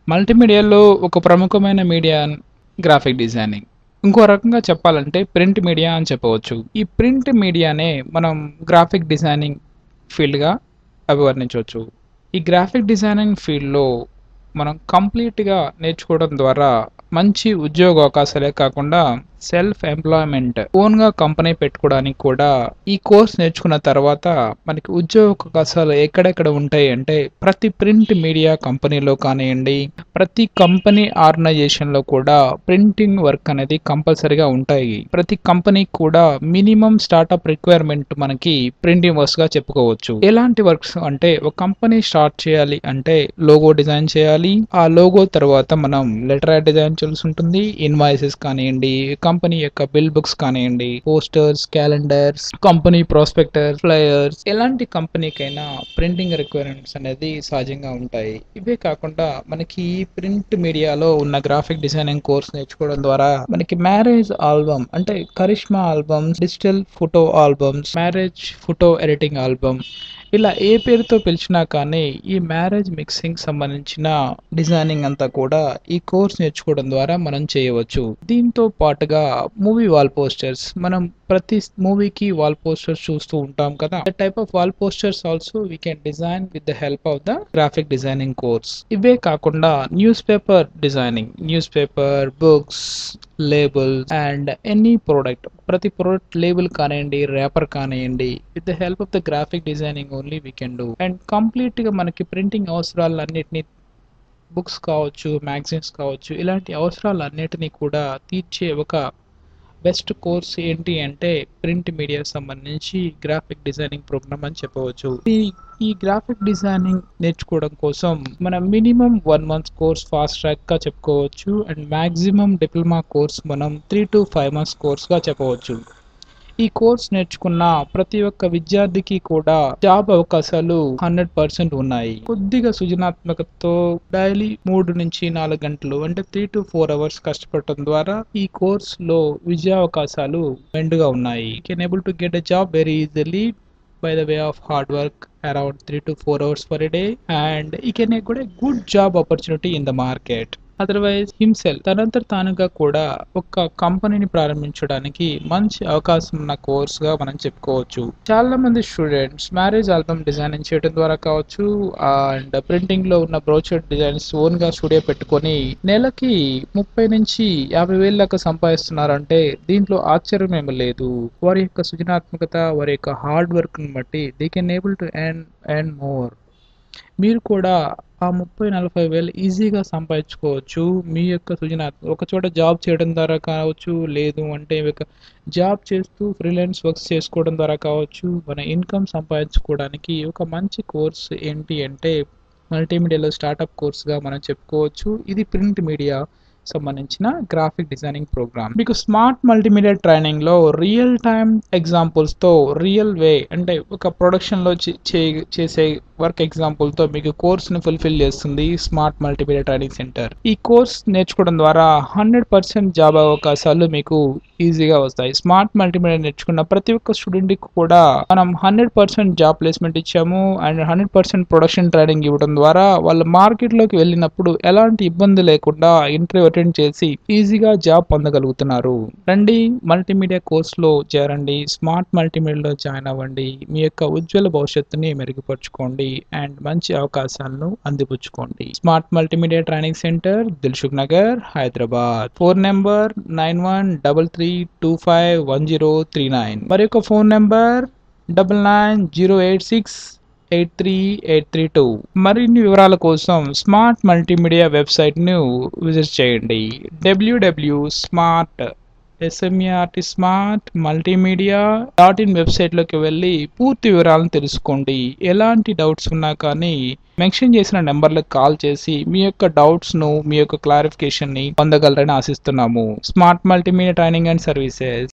మల్టీమీడియాలో ఒక ప్రముఖమైన media graphic designing. ఇంకో రకంగా చెప్పాలంటే ప్రింట్ మీడియా అని చెప్పవచ్చు. ఈ ప్రింట్ మీడియానే మనం గ్రాఫిక్ డిజైనింగ్ ఫీల్డ్గా అభివర్ణించవచ్చు. ఈ గ్రాఫిక్ డిజైనింగ్ ఫీల్డ్లో మనం కంప్లీట్గా నేర్చుకోవడం ద్వారా మంచి ఉద్యోగ అవకాశాలే కాకుండా సెల్ఫ్ ఎంప్లాయ్మెంట్ ఓన్గా కంపెనీ పెట్టుకోవడానికి కూడా ఈ కోర్స్ నేర్చుకున్న తర్వాత మనకి ఉద్యోగ అవకాశాలు ఎక్కడెక్కడ ఉంటాయి అంటే ప్రతి ప్రింట్ మీడియా కంపెనీలో కానివ్వండి, ప్రతి కంపెనీ ఆర్గనైజేషన్లో కూడా ప్రింటింగ్ వర్క్ అనేది కంపల్సరీగా ఉంటాయి. ప్రతి కంపెనీకి కూడా మినిమం స్టార్ట్అప్ రిక్వైర్మెంట్ మనకి ప్రింటింగ్ వర్క్స్ గా చెప్పుకోవచ్చు. ఎలాంటి వర్క్స్ అంటే ఒక కంపెనీ స్టార్ట్ చేయాలి అంటే లోగో డిజైన్ చేయాలి. ఆ లోగో తర్వాత మనం లెటర్ యాడ్ డిజైన్ చేయాల్సి ఉంటుంది. ఇన్వాయిసెస్ కానివ్వండి, కంపెనీ యొక్క బిల్ బుక్స్ కానివ్వండి, posters, calendars, company prospector, flyers, ఎలాంటి కంపెనీకైనా ప్రింటింగ్ రిక్వైర్మెంట్స్ అనేది సహజంగా ఉంటాయి. ఇవే కాకుండా మనకి ప్రింట్ మీడియాలో ఉన్న గ్రాఫిక్ డిజైనింగ్ కోర్స్ నేర్చుకోవడం ద్వారా మనకి మ్యారేజ్ ఆల్బమ్ అంటే Karishma albums, digital photo albums, marriage photo editing album, ఇలా ఏ పేరుతో పిలిచినా కానీ ఈ మ్యారేజ్ మిక్సింగ్ సంబంధించిన డిజైనింగ్ అంతా కూడా ఈ కోర్స్ నేర్చుకోవడం ద్వారా మనం చేయవచ్చు. దీంతో పాటుగా మూవీ వాల్ పోస్టర్స్, మనం ప్రతి మూవీకి వాల్ పోస్టర్స్ చూస్తూ ఉంటాం కదా, type of wall posters also we can design with the help of the graphic designing course. ఇవే కాకుండా news paper designing, news paper, books, labels and any product, ప్రతి product label కానివ్వండి, ర్యాపర్ కానివ్వండి, with the help of the graphic designing only we can do. And complete గా మనకి printing అవసరాలన్నిటిని, books కావచ్చు, magazines కావచ్చు, ఇలాంటి అవసరాలన్నిటినీ కూడా తీర్చే ఒక బెస్ట్ కోర్స్ ఏంటి అంటే ప్రింట్ మీడియా సంబంధించి గ్రాఫిక్ డిజైనింగ్ ప్రోగ్రామ్ అని చెప్పవచ్చు. ఈ గ్రాఫిక్ డిజైనింగ్ నేర్చుకోవడం కోసం మనం minimum 1 month course fast track గా చెప్పుకోవచ్చు. అండ్ మాక్సిమం డిప్లొమా కోర్స్ మనం 3 to 5 months కోర్స్ గా చెప్పవచ్చు. ఈ కోర్స్ నేర్చుకున్న ప్రతి ఒక్క విద్యార్థికి కూడా జాబ్ అవకాశాలు 100% ఉన్నాయి. కొద్దిగా సృజనాత్మకతతో డైలీ 3 నుంచి 4 గంటలు అంటే 3 to 4 hours కష్టపడటం ద్వారా ఈ కోర్స్ లో విజయావకాశాలు మెండుగా ఉన్నాయి. You can able to get a job very easily by the way of hard work around 3 to 4 hours per day, and he can get a good job opportunity in the market. Otherwise himself తనంతట తానుగా కూడా ఒక కంపెనీని ప్రారంభించడానికి మంచి అవకాశం ఉన్న course గా మనం చెప్పుకోవచ్చు. చాలా మంది స్టూడెంట్స్ మ్యారేజ్ ఆల్బమ్ డిజైనింగ్ చేయడం ద్వారా కావచ్చు అండ్ ప్రింటింగ్ లో ఉన్న బ్రోచర్ డిజైన్స్ ఓన్ గా స్టూడియో పెట్టుకొని నెలకి 30 నుంచి 50 వేల దాకా సంపాదిస్తున్నారంటే దీంట్లో ఆశ్చర్యం ఏమీ లేదు. వారి యొక్క సృజనాత్మకత, వారి యొక్క హార్డ్ వర్క్ ని బట్టి they can able to earn more. మీరు కూడా ఆ 30-40 వేలు ఈజీగా సంపాదించుకోవచ్చు. మీ యొక్క సృజనాత్మక ఒక చోట జాబ్ చేయడం ద్వారా కావచ్చు, లేదు అంటే జాబ్ చేస్తూ ఫ్రీలాన్స్ వర్క్స్ చేసుకోవడం ద్వారా కావచ్చు, మన ఇన్కమ్ సంపాదించుకోవడానికి ఒక మంచి కోర్స్ ఏంటి అంటే మల్టీమీడియాలో స్టార్ట్అప్ కోర్స్గా మనం చెప్పుకోవచ్చు. ఇది ప్రింట్ మీడియా సంబంధించిన గ్రాఫిక్ డిజైనింగ్ ప్రోగ్రామ్. మీకు స్మార్ట్ మల్టీమీడియా ట్రైనింగ్ లో రియల్ టైమ్ ఎగ్జాంపుల్స్ తో, రియల్ వే అంటే ఒక ప్రొడక్షన్ లో చేసే వర్క్ ఎగ్జాంపుల్ తో మీకు కోర్స్ ని ఫుల్ఫిల్ చేస్తుంది స్మార్ట్ మల్టీమీడియా ట్రైనింగ్ సెంటర్. ఈ కోర్స్ నేర్చుకోవడం ద్వారా 100% జాబ్ అవకాశాలు మీకు ఈజీగా వస్తాయి. స్మార్ట్ మల్టీమీడియా నేర్చుకున్న ప్రతి ఒక్క స్టూడెంట్ కి కూడా మనం 100% జాబ్ ప్లేస్మెంట్ ఇచ్చాము అండ్ 100% ప్రొడక్షన్ ట్రైనింగ్ ఇవ్వడం ద్వారా వాళ్ళ మార్కెట్ లోకి వెళ్ళినప్పుడు ఎలాంటి ఇబ్బంది లేకుండా ఇంటర్వ్యూ అటెండ్ చేసి ఈజీగా జాబ్ పొందగలుగుతున్నారు. రండి, మల్టీమీడియా కోర్స్ లో చేరండి, స్మార్ట్ మల్టీమీడియాలో జాయిన్ అవ్వండి, మీ యొక్క ఉజ్వల భవిష్యత్తుని మెరుగుపరచుకోండి అండ్ మంచి అవకాశాలను అందిపుచ్చుకోండి. Smart multimedia training centre, Dilsukh Nagar, Hyderabad. Phone number 9133251039. మరి యొక్క ఫోన్ నెంబర్ 9908683832. మరిన్ని వివరాల కోసం స్మార్ట్ మల్టీమీడియా వెబ్సైట్ ను విజిట్ చేయండి. www.smartmultimedia.in వెబ్సైట్ లోకి వెళ్ళి పూర్తి వివరాలను తెలుసుకోండి. ఎలాంటి డౌట్స్ ఉన్నా కానీ మెన్షన్ చేసిన నెంబర్లకు కాల్ చేసి మీ యొక్క డౌట్స్ ను, మీ యొక్క క్లారిఫికేషన్ ని పొందగలరని ఆశిస్తున్నాము. Smart multimedia training and services.